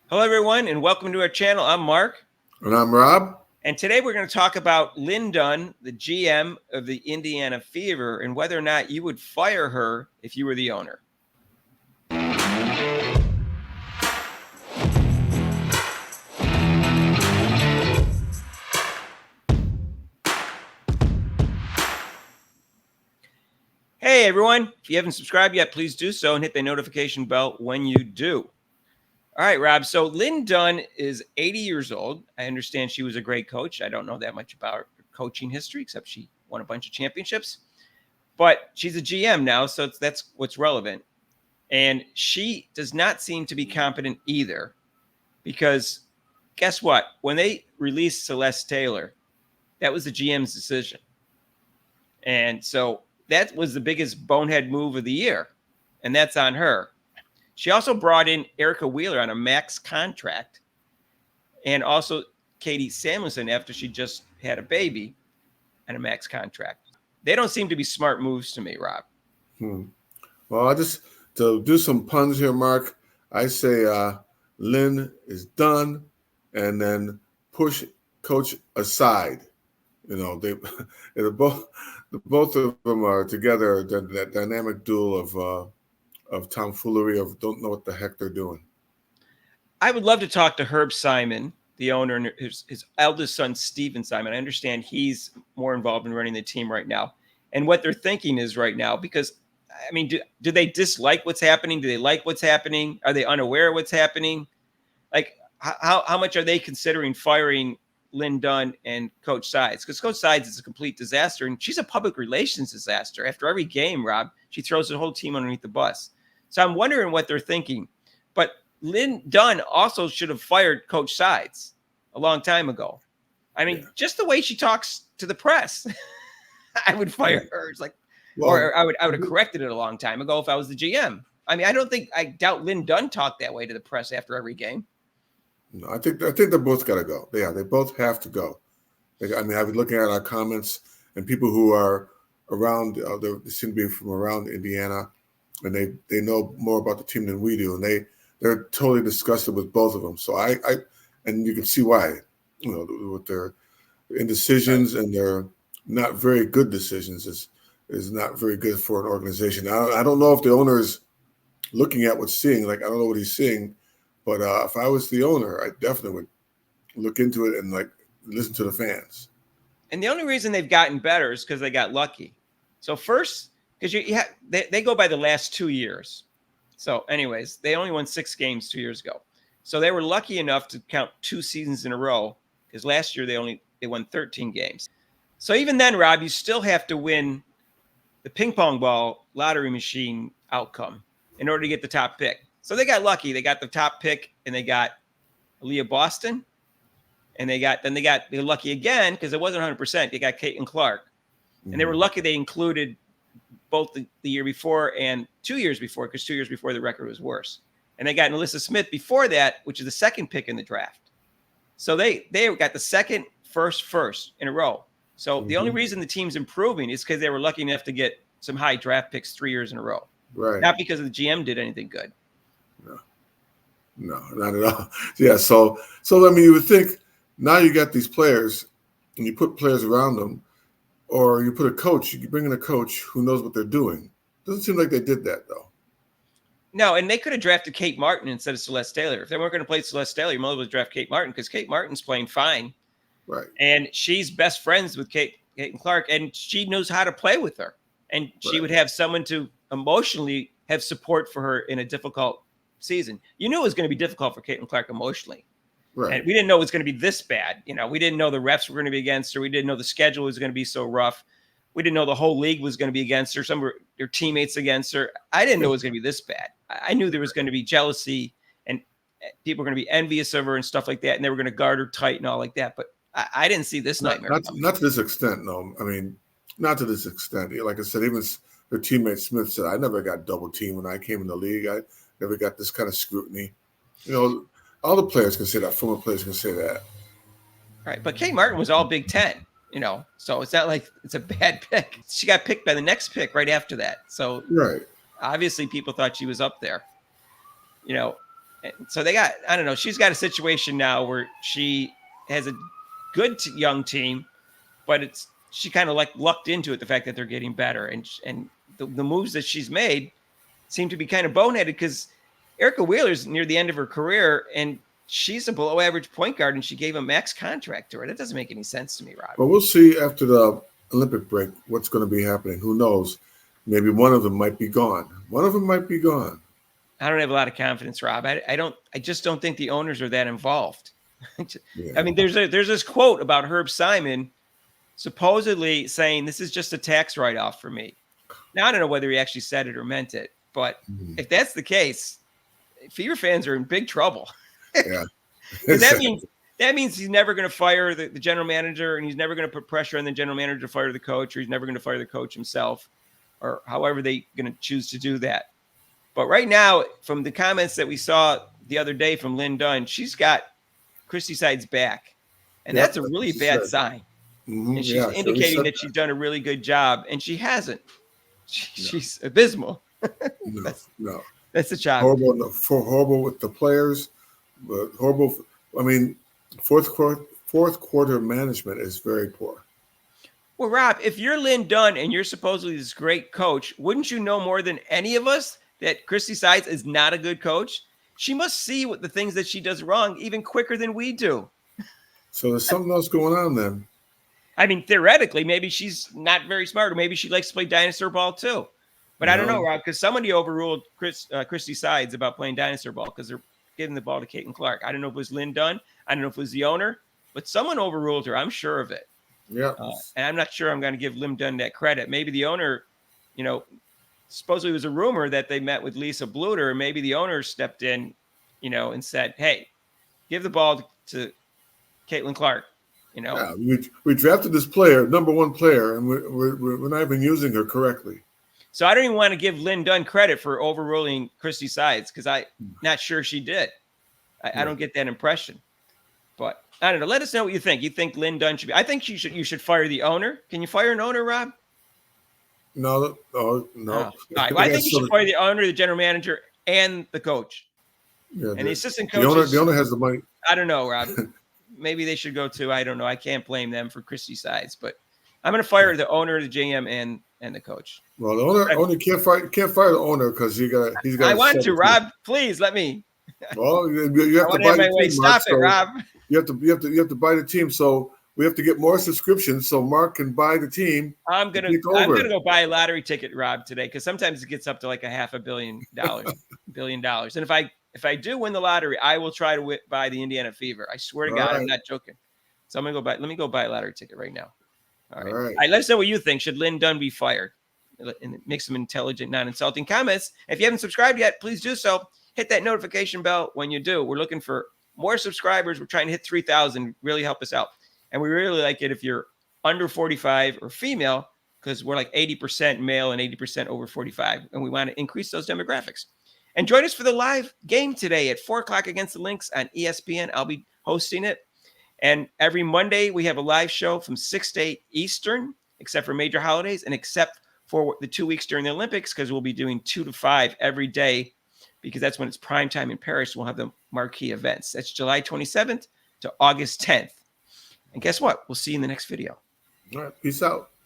Hello, everyone, and welcome to our channel. I'm Mark, And I'm Rob. and today we're going to talk about Lin Dunn, the GM of the Indiana Fever, and whether or not you would fire her if you were the owner. Hey, everyone, if you haven't subscribed yet, please do so and hit the notification bell when you do. All right, Rob. So Lin Dunn is 80 years old. I understand she was a great coach. I don't know that much about her coaching history, except she won a bunch of championships. But she's a GM now, so that's what's relevant. And she does not seem to be competent either, because guess what? When they released Celeste Taylor, that was the GM's decision. And so that was the biggest bonehead move of the year. And that's on her. She also brought in Erica Wheeler on a max contract, and also Katie Samuelson after she just had a baby on a max contract. They don't seem to be smart moves to me, Rob. Well, to do some puns here, Mark, I say Lynn is done, and then push Coach aside. You know, they're both of them are together, that dynamic duel of tomfoolery, of don't know what the heck they're doing. I would love to talk to Herb Simon, the owner, and his eldest son, Steven Simon. I understand he's more involved in running the team right now, and what they're thinking is right now, because, I mean, do they dislike what's happening? Do they like what's happening? Are they unaware of what's happening? Like, how much are they considering firing Lin Dunn and Coach Sides? Because Coach Sides is a complete disaster, and she's a public relations disaster. After every game, Rob, she throws the whole team underneath the bus. So I'm wondering what they're thinking. But Lin Dunn also should have fired Coach Sides a long time ago. I mean, just the way she talks to the press, I would fire her. It's like, or I would have corrected it a long time ago if I was the GM. I mean, I doubt Lin Dunn talked that way to the press after every game. No, I think they both got to go. Yeah, they both have to go. I mean, I've been looking at our comments, and people who are around, they seem to be from around Indiana, and they know more about the team than we do, and they're totally disgusted with both of them. So and you can see why, with their indecisions and their not very good decisions is not very good for an organization. I don't know if the owner is looking at what's seeing. Like, I don't know what he's seeing, but if I was the owner, I definitely would look into it and listen to the fans. And the only reason they've gotten better is because they got lucky. So first, because they go by the last 2 years. So, anyways, they only won 6 games 2 years ago. So they were lucky enough to count 2 seasons in a row, because last year they won 13 games. So even then, Rob, you still have to win the ping pong ball lottery machine outcome in order to get the top pick. So they got lucky. They got the top pick, and they got Aaliyah Boston, and they're lucky again because it wasn't 100%. They got Caitlin Clark, and they were lucky they included both the year before and 2 years before, because 2 years before the record was worse. And they got Alyssa Smith before that, which is the second pick in the draft. So they got the second, first in a row. So the only reason the team's improving is because they were lucky enough to get some high draft picks 3 years in a row. Right. Not because the GM did anything good. No, not at all. Yeah, so I mean, you would think now you got these players and you put players around them, or you put a coach, you bring in a coach who knows what they're doing. Doesn't seem like they did that, though. No, and they could have drafted Kate Martin instead of Celeste Taylor. If they weren't going to play Celeste Taylor, you might as well draft Kate Martin, because Kate Martin's playing fine. Right. And she's best friends with Caitlin Clark, and she knows how to play with her. And she would have someone to emotionally have support for her in a difficult season. You knew it was going to be difficult for Caitlin Clark emotionally. Right. And we didn't know it was going to be this bad. We didn't know the refs were going to be against her. We didn't know the schedule was going to be so rough. We didn't know the whole league was going to be against her. Some of her teammates against her. I didn't know it was going to be this bad. I knew there was going to be jealousy, and people were going to be envious of her and stuff like that, and they were going to guard her tight and all like that. But I didn't see this nightmare. Not to this extent, no. I mean, not to this extent. Like I said, even her teammate Smith said, I never got double teamed when I came in the league. I never got this kind of scrutiny. All the players can say that. Former players can say that. Right. But Kate Martin was all Big Ten, so it's not like it's a bad pick. She got picked by the next pick right after that. So right. Obviously people thought she was up there, And so they got, I don't know, she's got a situation now where she has a good young team, but she kind of like lucked into it, the fact that they're getting better. And the moves that she's made seem to be kind of boneheaded because Erica Wheeler's near the end of her career and she's a below average point guard and she gave a max contract to her. That doesn't make any sense to me, Rob. Well, we'll see after the Olympic break what's going to be happening. Who knows? Maybe one of them might be gone. One of them might be gone. I don't have a lot of confidence, Rob. I just don't think the owners are that involved. Yeah. I mean, there's this quote about Herb Simon supposedly saying this is just a tax write-off for me. Now, I don't know whether he actually said it or meant it, but if that's the case, Fever fans are in big trouble. Yeah. that means he's never going to fire the general manager, and he's never going to put pressure on the general manager to fire the coach, or he's never going to fire the coach himself, or however they're going to choose to do that. But right now, from the comments that we saw the other day from Lin Dunn, she's got Christie Sides back, and that's a really bad sign. Mm-hmm. And she's indicating that she's done a really good job, and she hasn't. She's abysmal. No. That's the job. Horrible with the players, but horrible. I mean, fourth quarter management is very poor. Well, Rob, if you're Lin Dunn and you're supposedly this great coach, wouldn't you know more than any of us that Christie Sides is not a good coach? She must see what the things that she does wrong even quicker than we do. So there's something else going on then. I mean, theoretically, maybe she's not very smart, or maybe she likes to play dinosaur ball too. But I don't know, Rob, because somebody overruled Christie Sides about playing dinosaur ball because they're giving the ball to Caitlin Clark. I don't know if it was Lin Dunn. I don't know if it was the owner, but someone overruled her. I'm sure of it. Yeah. And I'm not sure I'm going to give Lin Dunn that credit. Maybe the owner, supposedly it was a rumor that they met with Lisa Bluter, and maybe the owner stepped in, and said, hey, give the ball to Caitlin Clark. Yeah, we drafted this player, number one player, and we're not even using her correctly. So I don't even want to give Lin Dunn credit for overruling Christie Sides because I'm not sure she did. I don't get that impression. But I don't know. Let us know what you think. You think Lin Dunn should be? I think you should fire the owner. Can you fire an owner, Rob? No. All right. Well, I think you should fire the owner, the general manager, and the coach. Yeah, and the assistant coach. The owner has the money. I don't know, Rob. Maybe they should go too. I don't know. I can't blame them for Christie Sides, but I'm going to fire the owner, the GM, and the coach. Well, the owner can't fire the owner because he's got. I want to, Rob. Please let me. Well, you have to buy the team. Stop it, Rob. You have to buy the team. So we have to get more subscriptions so Mark can buy the team. I'm gonna go buy a lottery ticket, Rob, today because sometimes it gets up to like $500 million, $1 billion. And if I do win the lottery, I will try to buy the Indiana Fever. I swear to God, I'm not joking. So I'm gonna go buy. Let me go buy a lottery ticket right now. All right. Let us know what you think. Should Lin Dunn be fired? And make some intelligent, non-insulting comments. If you haven't subscribed yet, please do so. Hit that notification bell when you do. We're looking for more subscribers. We're trying to hit 3,000. Really help us out. And we really like it if you're under 45 or female, because we're like 80% male and 80% over 45. And we want to increase those demographics. And join us for the live game today at 4 o'clock against the Lynx on ESPN. I'll be hosting it. And every Monday, we have a live show from 6 to 8 Eastern, except for major holidays and except for the 2 weeks during the Olympics, because we'll be doing 2 to 5 every day, because that's when it's prime time in Paris. We'll have the marquee events. That's July 27th to August 10th. And guess what? We'll see you in the next video. All right. Peace out.